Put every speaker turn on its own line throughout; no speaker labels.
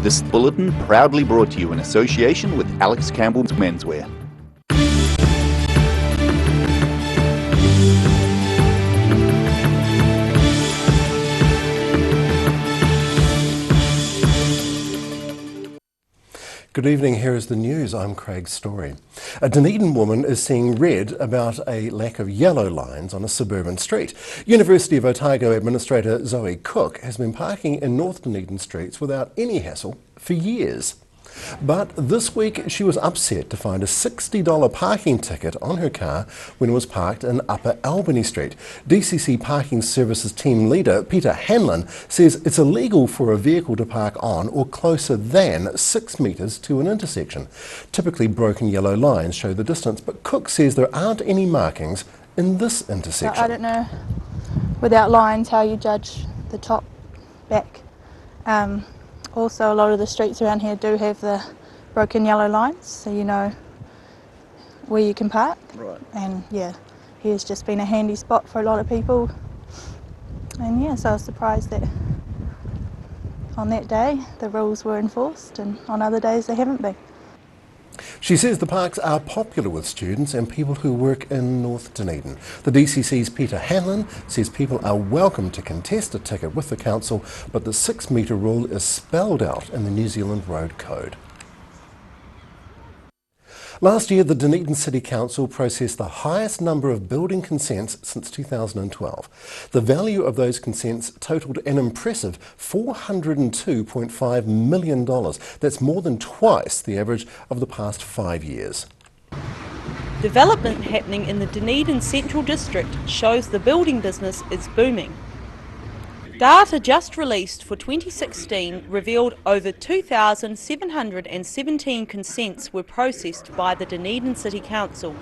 This bulletin proudly brought to you in association with Alex Campbell's Menswear.
Good evening, here is the news. I'm Craig Story. A Dunedin woman is seeing red about a lack of yellow lines on a suburban street. University of Otago Administrator Zoe Cook has been parking in North Dunedin streets without any hassle for years. But this week she was upset to find a $60 parking ticket on her car when it was parked in Upper Albany Street. DCC Parking Services team leader Peter Hanlon says it's illegal for a vehicle to park on or closer than 6 metres to an intersection. Typically broken yellow lines show the distance, but Cook says there aren't any markings in this intersection.
I don't know without lines how you judge the top back. Also, a lot of the streets around here do have the broken yellow lines, so you know where you can park.
Right.
And yeah, here's just been a handy spot for a lot of people. And yeah, so I was surprised that on that day the rules were enforced, and on other days they haven't been.
She says the parks are popular with students and people who work in North Dunedin. The DCC's Peter Hanlon says people are welcome to contest a ticket with the council, but the 6 metre rule is spelled out in the New Zealand Road Code. Last year, the Dunedin City Council processed the highest number of building consents since 2012. The value of those consents totaled an impressive $402.5 million. That's more than twice the average of the past 5 years.
Development happening in the Dunedin Central District shows the building business is booming. Data just released for 2016 revealed over 2,717 consents were processed by the Dunedin City Council.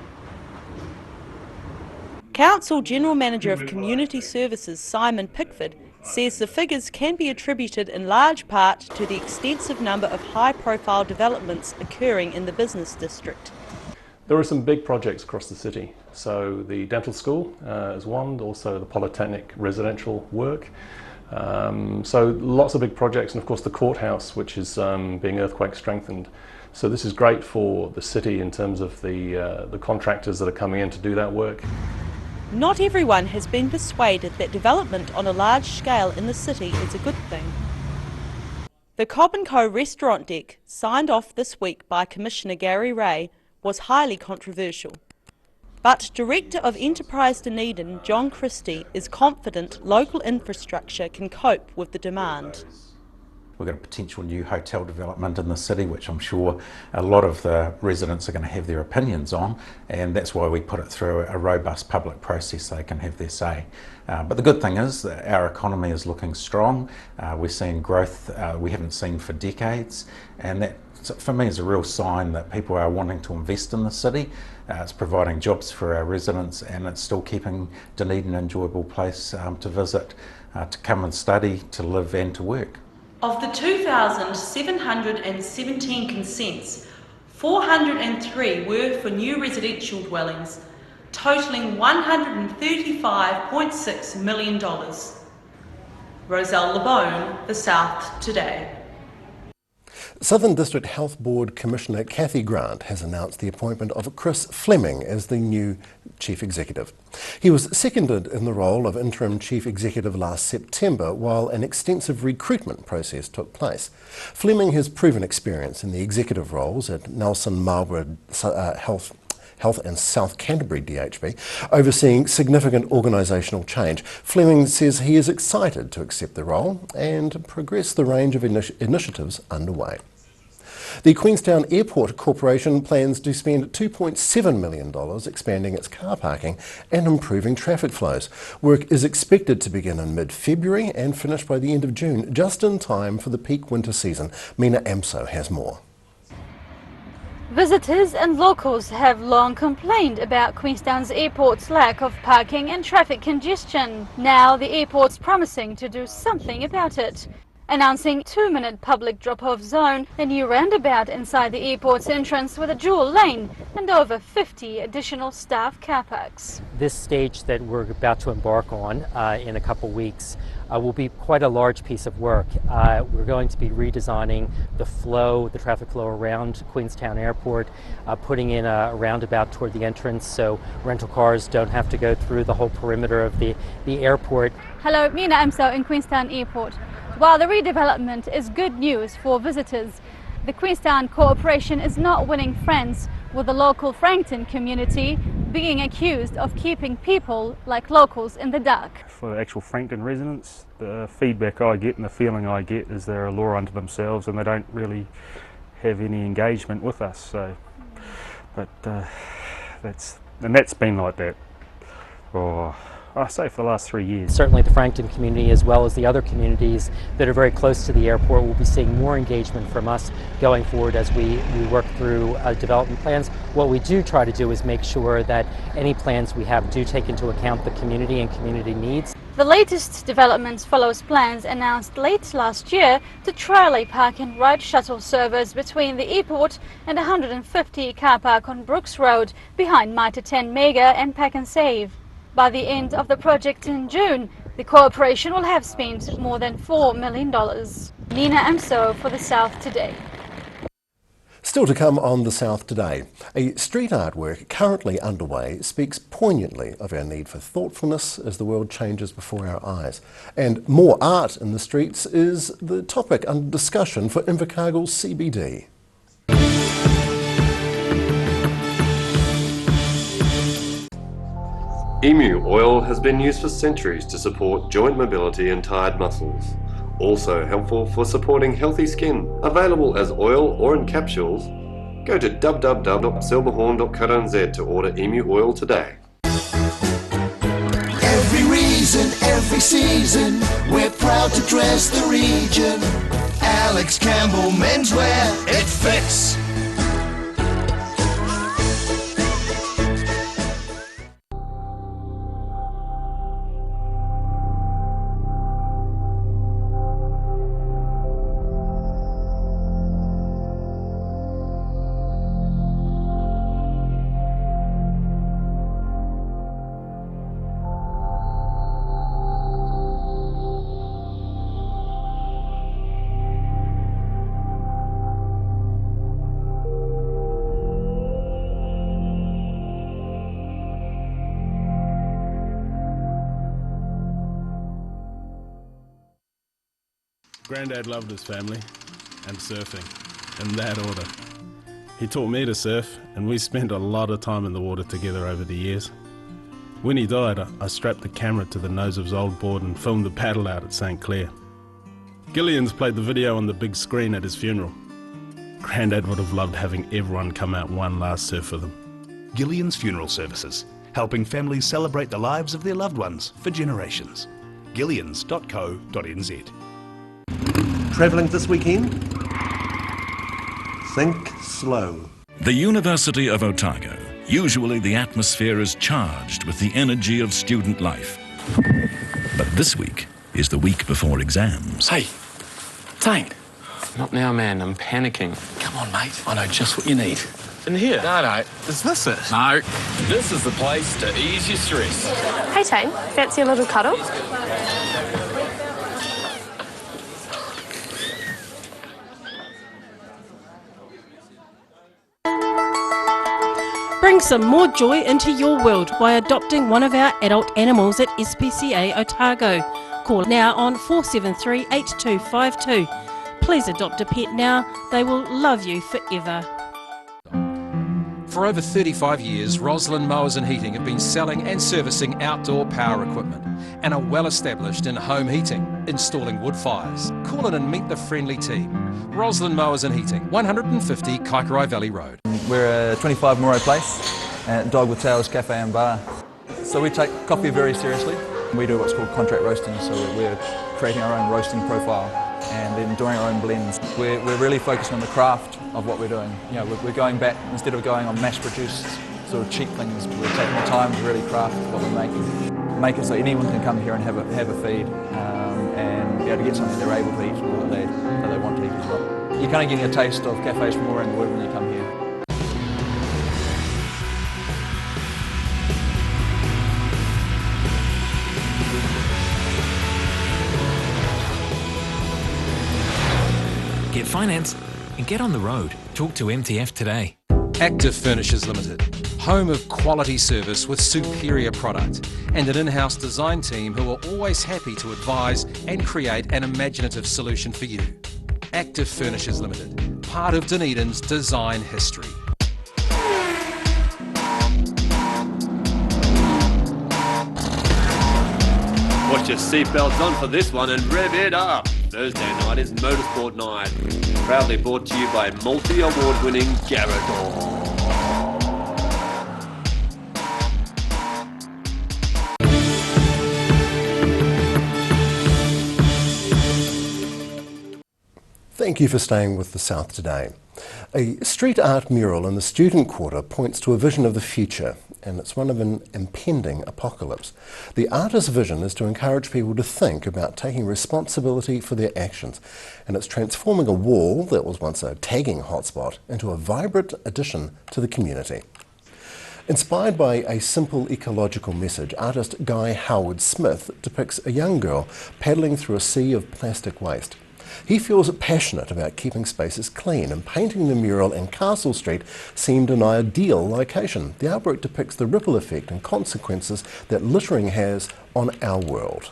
Council General Manager of Community Services Simon Pickford says the figures can be attributed in large part to the extensive number of high-profile developments occurring in the business district.
There are some big projects across the city. So the dental school is one, also the Polytechnic residential work. So lots of big projects, and of course the courthouse, which is being earthquake strengthened. So this is great for the city in terms of the contractors that are coming in to do that work.
Not everyone has been persuaded that development on a large scale in the city is a good thing. The Cobb & Co restaurant deck, signed off this week by Commissioner Gary Ray, was highly controversial. But Director of Enterprise Dunedin, John Christie, is confident local infrastructure can cope with the demand.
We've got a potential new hotel development in the city, which I'm sure a lot of the residents are going to have their opinions on, and that's why we put it through a robust public process so they can have their say. But the good thing is that our economy is looking strong. We're seeing growth we haven't seen for decades, and that for me is a real sign that people are wanting to invest in the city. It's providing jobs for our residents, and it's still keeping Dunedin an enjoyable place to visit, to come and study, to live and to work.
Of the 2,717 consents, 403 were for new residential dwellings, totalling $135.6 million. Roselle Lebone, The South Today.
Southern District Health Board Commissioner Kathy Grant has announced the appointment of Chris Fleming as the new Chief Executive. He was seconded in the role of Interim Chief Executive last September while an extensive recruitment process took place. Fleming has proven experience in the executive roles at Nelson Marlborough Health and South Canterbury DHB, overseeing significant organisational change. Fleming says he is excited to accept the role and progress the range of initiatives underway. The Queenstown Airport Corporation plans to spend $2.7 million expanding its car parking and improving traffic flows. Work is expected to begin in mid-February and finish by the end of June, just in time for the peak winter season. Mina Amso has more.
Visitors and locals have long complained about Queenstown's airport's lack of parking and traffic congestion. Now the airport's promising to do something about it, announcing a 2-minute public drop-off zone, a new roundabout inside the airport's entrance with a dual lane and over 50 additional staff car parks.
This stage that we're about to embark on in a couple weeks will be quite a large piece of work. We're going to be redesigning the traffic flow around Queenstown Airport, putting in a roundabout toward the entrance so rental cars don't have to go through the whole perimeter of the airport.
Hello, Mina Amso in Queenstown Airport. While the redevelopment is good news for visitors, the Queenstown Corporation is not winning friends with the local Frankton community, being accused of keeping people like locals in the dark.
For the actual Frankton residents, the feedback I get and the feeling I get is they're a law unto themselves and they don't really have any engagement with us. So, but that's been like that. I say for the last 3 years.
Certainly the Frankton community, as well as the other communities that are very close to the airport, will be seeing more engagement from us going forward as we work through development plans. What we do try to do is make sure that any plans we have do take into account the community and community needs.
The latest development follows plans announced late last year to trial a park and ride shuttle service between the airport and 150 car park on Brooks Road behind Mitre 10 Mega and Pack and Save. By the end of the project in June, the corporation will have spent more than $4 million. Nina Amso for the South Today.
Still to come on The South Today, a street artwork currently underway speaks poignantly of our need for thoughtfulness as the world changes before our eyes. And more art in the streets is the topic under discussion for Invercargill's CBD.
Emu oil has been used for centuries to support joint mobility and tired muscles. Also helpful for supporting healthy skin. Available as oil or in capsules. Go to www.silverhorn.co.nz to order emu oil today.
Every reason, every season, we're proud to dress the region. Alex Campbell Menswear, it fits.
Grandad loved his family and surfing, in that order. He taught me to surf, and we spent a lot of time in the water together over the years. When he died, I strapped the camera to the nose of his old board and filmed the paddle out at St. Clair. Gillian's played the video on the big screen at his funeral. Grandad would have loved having everyone come out one last surf with him.
Gillian's Funeral Services, helping families celebrate the lives of their loved ones for generations. Gillians.co.nz.
Travelling this weekend? Think slow.
The University of Otago. Usually the atmosphere is charged with the energy of student life. But this week is the week before exams.
Hey, Dane. Not now, man. I'm panicking. Come on, mate. I know just what you need. In here? No. Is this it? No. This is the place to ease your stress.
Hey, Tane. Fancy a little cuddle?
Bring some more joy into your world by adopting one of our adult animals at SPCA Otago. Call now on 473 8252. Please adopt a pet now. They will love you forever.
For over 35 years, Roslyn Mowers and Heating have been selling and servicing outdoor power equipment and are well established in home heating, installing wood fires. Call in and meet the friendly team. Roslyn Mowers and Heating, 150 Kaikorai Valley Road.
We're a 25 Moray Place at Dog with Tails Cafe and Bar. So we take coffee very seriously. We do what's called contract roasting, so we're creating our own roasting profile and then doing our own blends. We're really focusing on the craft of what we're doing. You know, we're going back, instead of going on mass-produced sort of cheap things, we're taking the time to really craft what we're making. Make it so anyone can come here and have a feed and be able to get something they're able to eat or that they want to eat as well. You're kind of getting a taste of cafes from all around the world when you come here.
get finance, and get on the road. Talk to MTF today.
Active Furnishers Limited, home of quality service with superior product and an in-house design team who are always happy to advise and create an imaginative solution for you. Active Furnishers Limited, part of Dunedin's design history.
Put your seatbelts on for this one and rev it up. Thursday night is Motorsport Night. Proudly brought to you by multi-award winning Garrador.
Thank you for staying with The South Today. A street art mural in the student quarter points to a vision of the future, and it's one of an impending apocalypse. The artist's vision is to encourage people to think about taking responsibility for their actions, and it's transforming a wall that was once a tagging hotspot into a vibrant addition to the community. Inspired by a simple ecological message, artist Guy Howard Smith depicts a young girl paddling through a sea of plastic waste. He feels passionate about keeping spaces clean, and painting the mural in Castle Street seemed an ideal location. The artwork depicts the ripple effect and consequences that littering has on our world.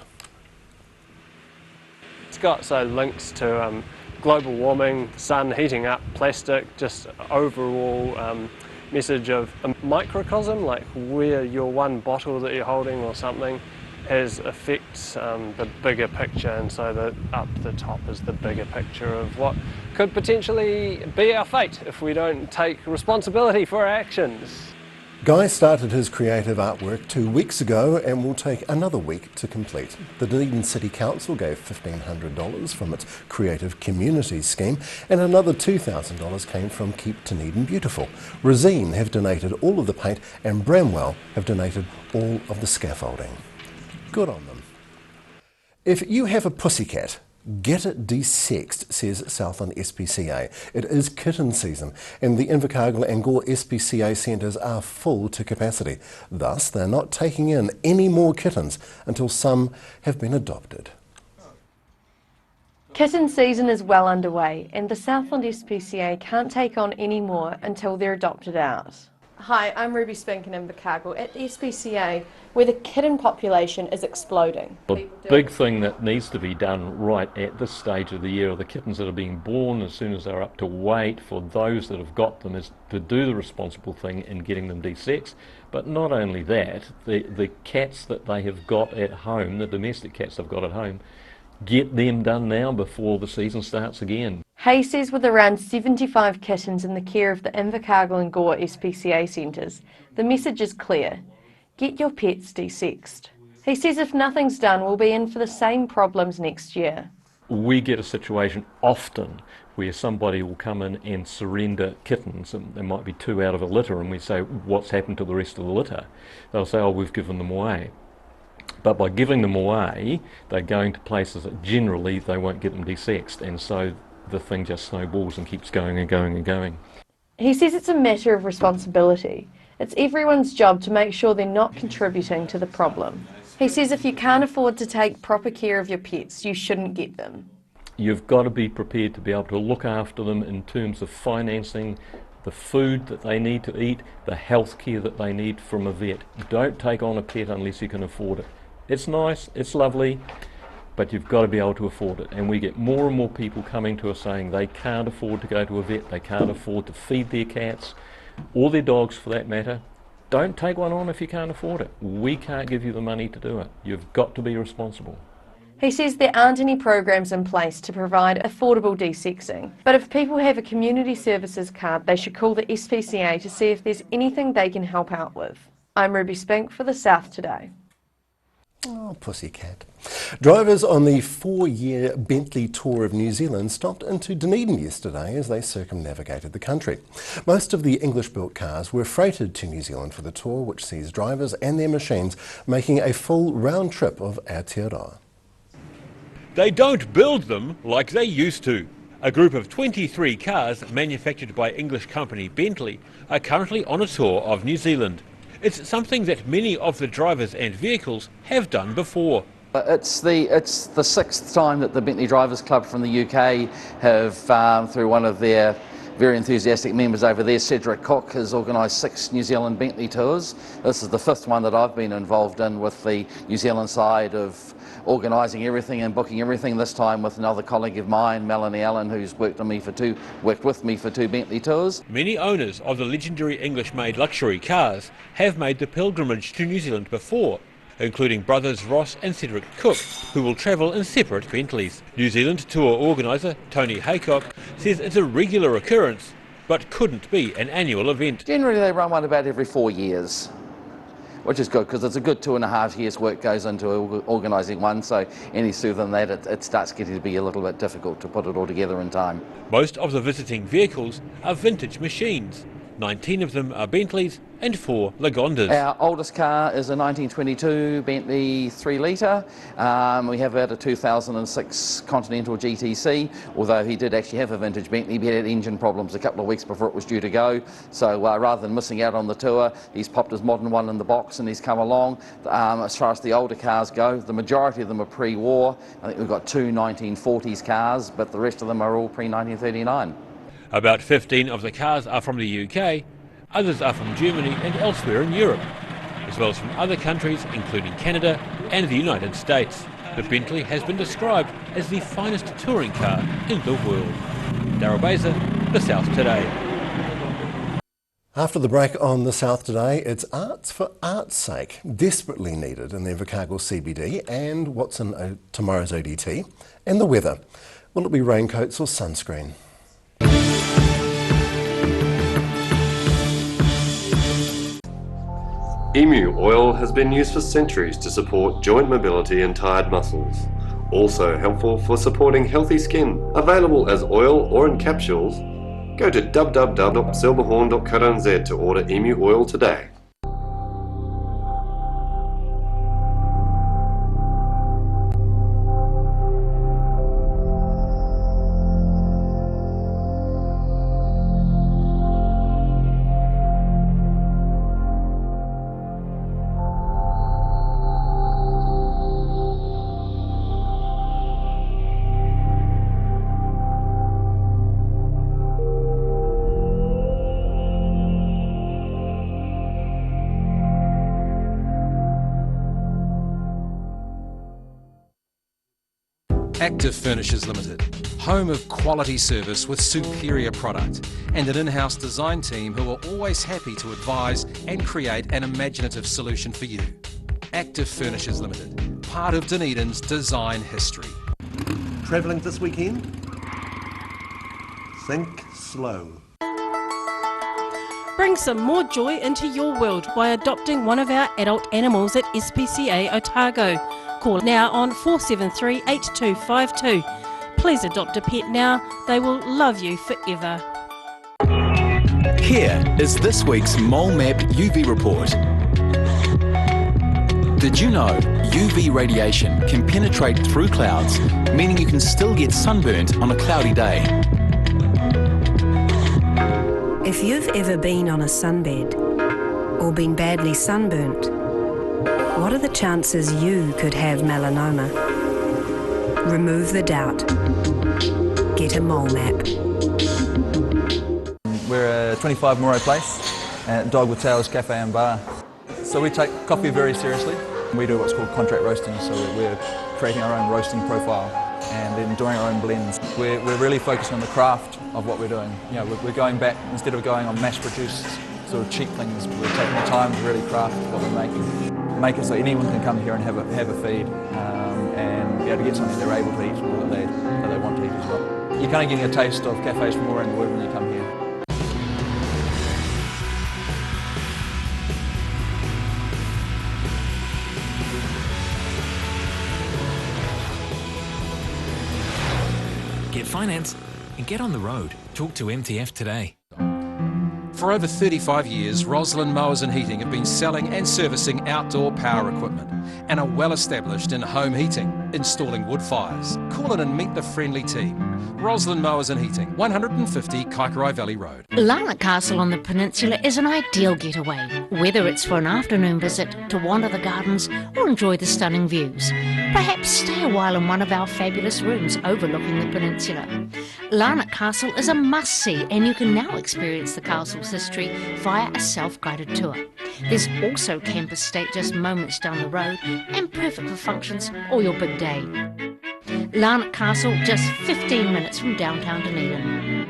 It's got links to global warming, sun heating up, plastic, just overall message of a microcosm, like where your one bottle that you're holding or something affects the bigger picture, and so that up the top is the bigger picture of what could potentially be our fate if we don't take responsibility for our actions.
Guy started his creative artwork 2 weeks ago and will take another week to complete. The Dunedin City Council gave $1,500 from its Creative Communities scheme, and another $2,000 came from Keep Dunedin Beautiful. Resene have donated all of the paint, and Bramwell have donated all of the scaffolding. Good on them. If you have a pussycat, get it desexed, says Southland SPCA. It is kitten season, and the Invercargill and Gore SPCA centres are full to capacity. Thus, they're not taking in any more kittens until some have been adopted.
Kitten season is well underway, and the Southland SPCA can't take on any more until they're adopted out. Hi, I'm Ruby Spink in Invercargill at the SPCA, where the kitten population is exploding.
The big thing that needs to be done right at this stage of the year are the kittens that are being born as soon as they're up to weight. For those that have got them, is to do the responsible thing in getting them desexed. But not only that, the cats that they have got at home, the domestic cats they've got at home, get them done now before the season starts again.
Hay says with around 75 kittens in the care of the Invercargill and Gore SPCA centres, the message is clear: get your pets desexed. He says if nothing's done, we'll be in for the same problems next year.
We get a situation often where somebody will come in and surrender kittens, and there might be 2 out of a litter, and we say, what's happened to the rest of the litter? They'll say, oh, we've given them away. But by giving them away, they're going to places that generally they won't get them desexed, and so the thing just snowballs and keeps going and going and going.
He says it's a matter of responsibility. It's everyone's job to make sure they're not contributing to the problem. He says if you can't afford to take proper care of your pets, you shouldn't get them.
You've got to be prepared to be able to look after them in terms of financing the food that they need to eat, the health care that they need from a vet. Don't take on a pet unless you can afford it. It's nice, it's lovely, but you've got to be able to afford it. And we get more and more people coming to us saying they can't afford to go to a vet, they can't afford to feed their cats, or their dogs for that matter. Don't take one on if you can't afford it. We can't give you the money to do it. You've got to be responsible.
He says there aren't any programs in place to provide affordable desexing, but if people have a community services card, they should call the SPCA to see if there's anything they can help out with. I'm Ruby Spink for The South Today.
Oh, pussycat. Drivers on the 4-year Bentley tour of New Zealand stopped into Dunedin yesterday as they circumnavigated the country. Most of the English-built cars were freighted to New Zealand for the tour, which sees drivers and their machines making a full round trip of Aotearoa.
They don't build them like they used to. A group of 23 cars manufactured by English company Bentley are currently on a tour of New Zealand. It's something that many of the drivers and vehicles have done before.
It's the sixth time that the Bentley Drivers Club from the UK have, through one of their very enthusiastic members over there, Cedric Cook, has organised 6 New Zealand Bentley tours. This is the 5th one that I've been involved in with the New Zealand side of organising everything and booking everything, this time with another colleague of mine, Melanie Allen, who's worked with me for 2 Bentley tours.
Many owners of the legendary English-made luxury cars have made the pilgrimage to New Zealand before, including brothers Ross and Cedric Cook, who will travel in separate Bentleys. New Zealand tour organiser Tony Haycock says it's a regular occurrence, but couldn't be an annual event.
Generally they run one about every 4 years, which is good because it's a good 2.5 years work goes into organising one, so any sooner than that it starts getting to be a little bit difficult to put it all together in time.
Most of the visiting vehicles are vintage machines. 19 of them are Bentleys and 4 Lagondas.
Our oldest car is a 1922 Bentley 3 litre. We have about a 2006 Continental GTC, although he did actually have a vintage Bentley, but he had engine problems a couple of weeks before it was due to go. So rather than missing out on the tour, he's popped his modern one in the box and he's come along. As far as the older cars go, the majority of them are pre-war. I think we've got 2 1940s cars, but the rest of them are all pre-1939.
About 15 of the cars are from the UK, others are from Germany and elsewhere in Europe, as well as from other countries including Canada and the United States. The Bentley has been described as the finest touring car in the world. Daryl Baser, The South Today.
After the break on The South Today, it's arts for art's sake, desperately needed in the Invercargill CBD, and what's in tomorrow's ODT, and the weather. Will it be raincoats or sunscreen?
Emu oil has been used for centuries to support joint mobility and tired muscles. Also helpful for supporting healthy skin. Available as oil or in capsules. Go to www.silverhorn.co.nz to order Emu oil today.
Active Furnishers Limited, home of quality service with superior product and an in-house design team who are always happy to advise and create an imaginative solution for you. Active Furnishers Limited, part of Dunedin's design history.
Travelling this weekend? Think slow.
Bring some more joy into your world by adopting one of our adult animals at SPCA Otago. Call now on 473 8252. Please adopt a pet now, they will love you forever.
Here is this week's Mole Map UV report. Did you know UV radiation can penetrate through clouds, meaning you can still get sunburnt on a cloudy day?
If you've ever been on a sunbed or been badly sunburnt, what are the chances you could have melanoma? Remove the doubt. Get a mole map.
We're at 25 Moray Place at Dog with Tails Cafe and Bar. So we take coffee very seriously. We do what's called contract roasting, so we're creating our own roasting profile and then doing our own blends. We're really focusing on the craft of what we're doing. You know, we're going back, instead of going on mass-produced sort of cheap things, we're taking the time to really craft what we're making. Make it so anyone can come here and have a feed and be able to get something they're able to eat or that they want to eat as well. You're kind of getting a taste of cafes from all around the world when you come here.
Get finance and get on the road. Talk to MTF today.
For over 35 years, Roslyn Mowers and Heating have been selling and servicing outdoor power equipment and are well established in home heating, installing wood fires. Call in and meet the friendly team. Roslyn Mowers and Heating, 150 Kaikorai Valley Road.
Larnac Castle on the peninsula is an ideal getaway, whether it's for an afternoon visit, to wander the gardens or enjoy the stunning views. Perhaps stay a while in one of our fabulous rooms overlooking the peninsula. Larnac Castle is a must-see, and you can now experience the castle's history via a self-guided tour. There's also Campus State just moments down the road, and perfect for functions or your big day. Larnac Castle, just 15 minutes from downtown Dunedin.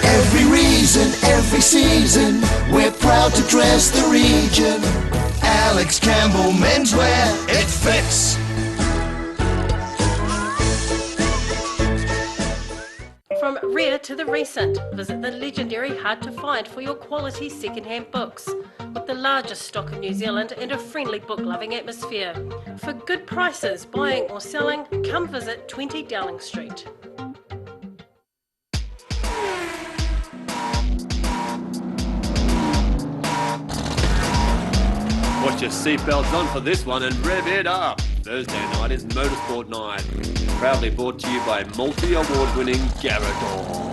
Every reason, every season, we're proud to dress the region. Alex Campbell Menswear, it fits.
From rare to the recent, visit the legendary Hard to Find for your quality second-hand books. With the largest stock in New Zealand and a friendly book-loving atmosphere. For good prices, buying or selling, come visit 20 Dowling Street.
Put your seatbelts on for this one and rev it up. Thursday night is Motorsport Night. Proudly brought to you by multi-award winning Garrador.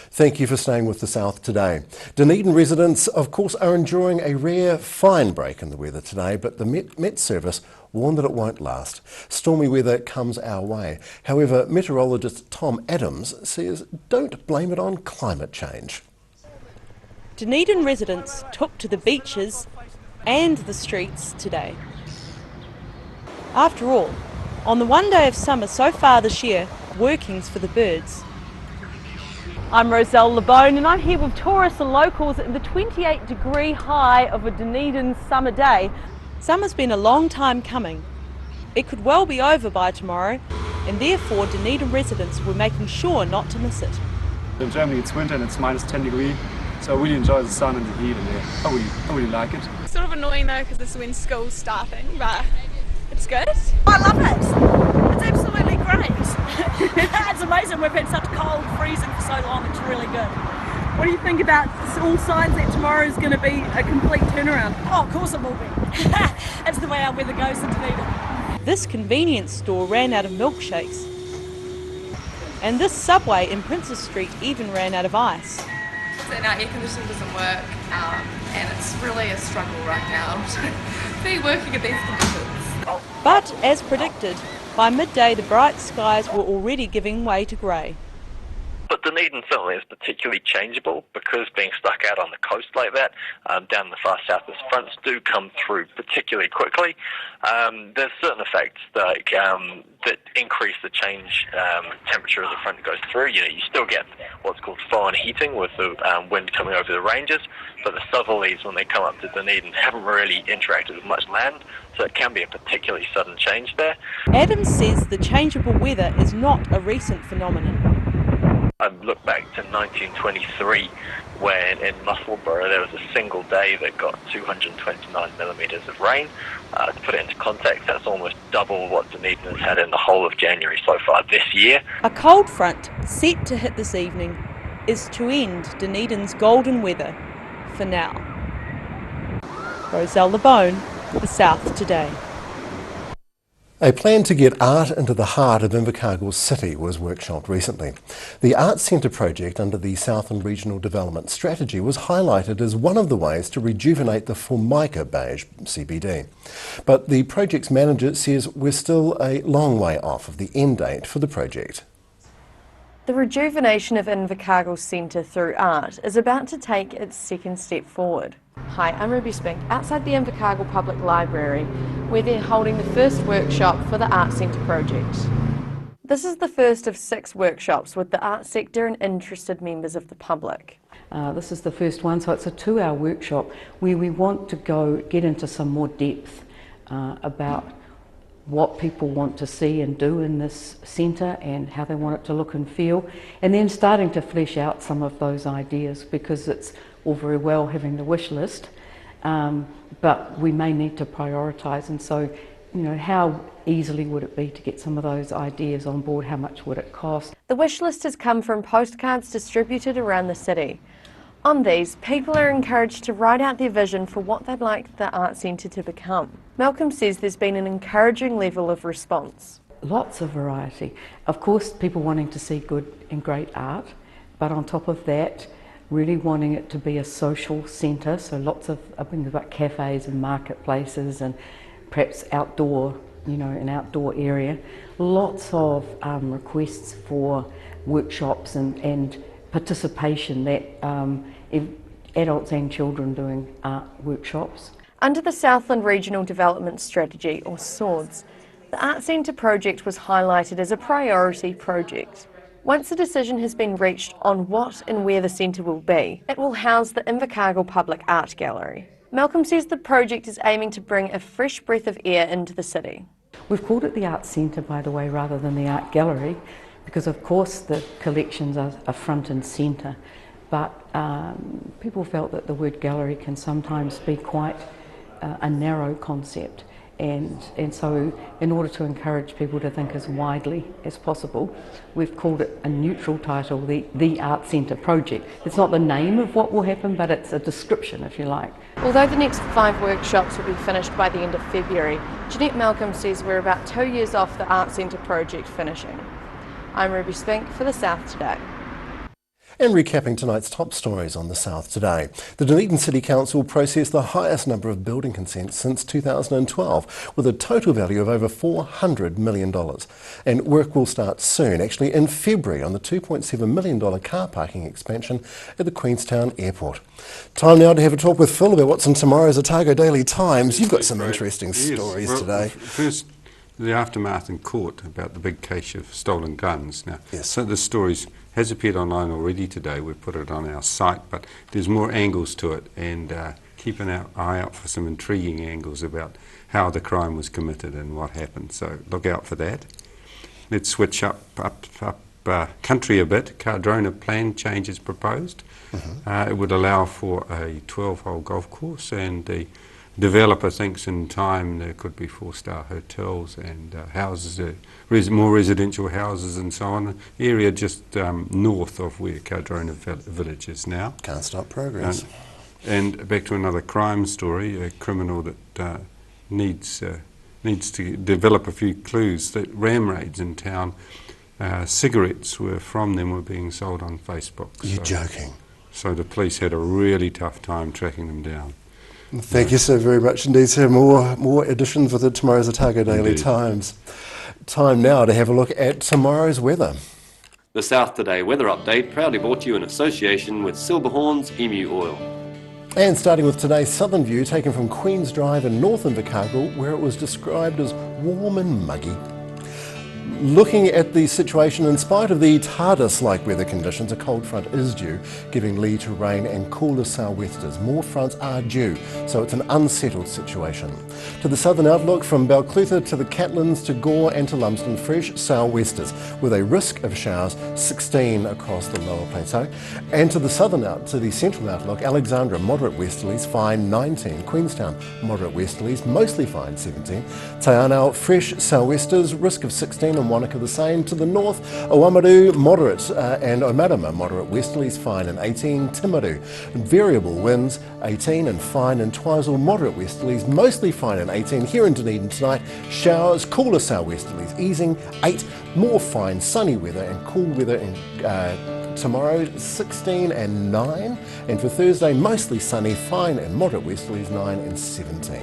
Thank you for staying with the South today. Dunedin residents, of course, are enjoying a rare fine break in the weather today, but the Met Service warned that it won't last. Stormy weather comes our way. However, meteorologist Tom Adams says don't blame it on climate change.
Dunedin residents took to the beaches and the streets today. After all, on the one day of summer so far this year, working's for the birds. I'm Roselle Labone and I'm here with tourists and locals at the 28-degree high of a Dunedin summer day. Summer's been a long time coming. It could well be over by tomorrow, and therefore Dunedin residents were making sure not to miss it.
In Germany it's winter and it's minus 10 degrees, so I really enjoy the sun and the heat, and I really like it.
It's sort of annoying though because this is when school's starting, but it's good. I love it. It's absolutely great.
It's amazing. We've had such cold, freezing for so long. It's really good. What do you think about all signs that tomorrow is going to be a complete turnaround? Oh, of course it will be. That's the way our weather goes in Dunedin.
This convenience store ran out of milkshakes. And this Subway in Princes Street even ran out of ice.
And our air conditioning doesn't work, and it's really a struggle right now to be working at these conditions.
But as predicted, by midday the bright skies were already giving way to grey.
But Dunedin certainly is particularly changeable because being stuck out on the coast like that, down the far south, as fronts do come through particularly quickly. There's certain effects that increase the change temperature as the front goes through. You still get what's called foreign heating with the wind coming over the ranges, but the southerlies, when they come up to Dunedin, haven't really interacted with much land, so it can be a particularly sudden change there.
Adams says the changeable weather is not a recent phenomenon.
I look back to 1923 when in Musselburgh there was a single day that got 229 millimetres of rain. To put it into context, that's almost double what Dunedin has had in the whole of January so far this year.
A cold front set to hit this evening is to end Dunedin's golden weather for now. Roselle Labone, The South Today.
A plan to get art into the heart of Invercargill City was workshopped recently. The Arts Centre project under the Southland Regional Development Strategy was highlighted as one of the ways to rejuvenate the Formica Beige CBD. But the project's manager says we're still a long way off of the end date for the project.
The rejuvenation of Invercargill Centre through art is about to take its second step forward. Hi, I'm Ruby Spink, outside the Invercargill Public Library, where they're holding the first workshop for the Arts Centre project. This is the first of 6 workshops with the arts sector and interested members of the public.
This is the first one, so it's a 2-hour workshop where we want to get into some more depth about what people want to see and do in this centre and how they want it to look and feel, and then starting to flesh out some of those ideas, because it's all very well having the wish list, but we may need to prioritise, and so how easily would it be to get some of those ideas on board, how much would it cost?
The wish list has come from postcards distributed around the city. On these, people are encouraged to write out their vision for what they'd like the art centre to become. Malcolm says there's been an encouraging level of response.
Lots of variety. Of course, people wanting to see good and great art, but on top of that, really wanting it to be a social centre, so lots of things about cafes and marketplaces and perhaps outdoor, an outdoor area. Lots of requests for workshops and participation, that adults and children doing art workshops.
Under the Southland Regional Development Strategy, or SWORDS, the Art Centre project was highlighted as a priority project. Once a decision has been reached on what and where the centre will be, it will house the Invercargill Public Art Gallery. Malcolm says the project is aiming to bring a fresh breath of air into the city.
We've called it the Art Centre, by the way, rather than the Art Gallery, because of course the collections are front and centre, but people felt that the word gallery can sometimes be quite a narrow concept, and so in order to encourage people to think as widely as possible, we've called it a neutral title, the Art Centre project. It's not the name of what will happen, but it's a description, if you like.
Although the next 5 workshops will be finished by the end of February, Jeanette Malcolm says we're about 2 years off the Art Centre project finishing. I'm Ruby Spink for The South Today.
And recapping tonight's top stories on The South Today. The Dunedin City Council processed the highest number of building consents since 2012, with a total value of over $400 million. And work will start soon, actually in February, on the $2.7 million car parking expansion at the Queenstown Airport. Time now to have a talk with Phil about what's in tomorrow's Otago Daily Times. You've got some interesting stories today.
First, the aftermath in court about the big case of stolen guns. Now, so the stories has appeared online already today. We've put it on our site, but there's more angles to it, and keep an eye out for some intriguing angles about how the crime was committed and what happened. So look out for that. Let's switch up country a bit. Cardrona plan changes proposed. It would allow for a 12-hole golf course, and the developer thinks in time there could be 4-star hotels and houses, more residential houses and so on. The area just north of where Cardrona Village is now.
Can't stop progress.
And back to another crime story, a criminal that needs to develop a few clues. That ram raids in town, cigarettes from them were being sold on Facebook.
You're joking.
So the police had a really tough time tracking them down.
Thank you so very much indeed, sir. More editions with tomorrow's Otago Daily Times. Time now to have a look at tomorrow's weather.
The South Today weather update proudly brought to you in association with Silverhorns Emu Oil.
And starting with today's southern view taken from Queen's Drive in North Invercargill, where it was described as warm and muggy. Looking at the situation, in spite of the TARDIS-like weather conditions, a cold front is due, giving lead to rain and cooler sou'westers. More fronts are due, so it's an unsettled situation. To the southern outlook, from Balclutha to the Catlins to Gore and to Lumsden, fresh sou'westers, with a risk of showers, 16 across the lower plateau. And to the central outlook, Alexandra, moderate westerlies, fine 19. Queenstown, moderate westerlies, mostly fine 17. Tainao, fresh sou'westers, risk of 16, and Wanaka the same. To the north, Oamaru moderate and Omarama moderate westerlies, fine and 18. Timaru, variable winds 18 and fine, and Twizel moderate westerlies, mostly fine and 18. Here in Dunedin tonight, showers, cooler sou'westerlies easing 8, more fine sunny weather and cool weather in tomorrow 16 and 9, and for Thursday mostly sunny, fine and moderate westerlies 9 and 17.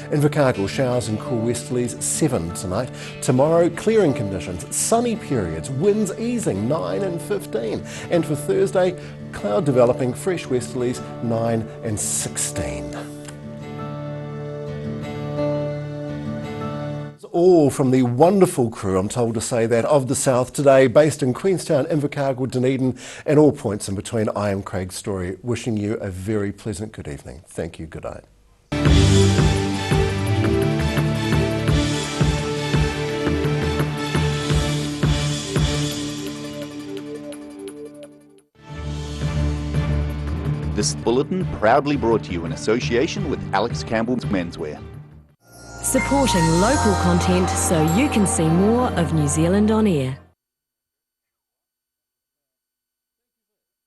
Invercargill, showers and cool westerlies 7 tonight. Tomorrow clearing conditions, sunny periods, winds easing 9 and 15, and for Thursday cloud developing, fresh westerlies 9 and 16. All from the wonderful crew, I'm told to say that, of The South Today, based in Queenstown, Invercargill, Dunedin, and all points in between. I am Craig Story, wishing you a very pleasant good evening. Thank you, good night.
This bulletin proudly brought to you in association with Alex Campbell's Menswear.
Supporting local content so you can see more of New Zealand on air.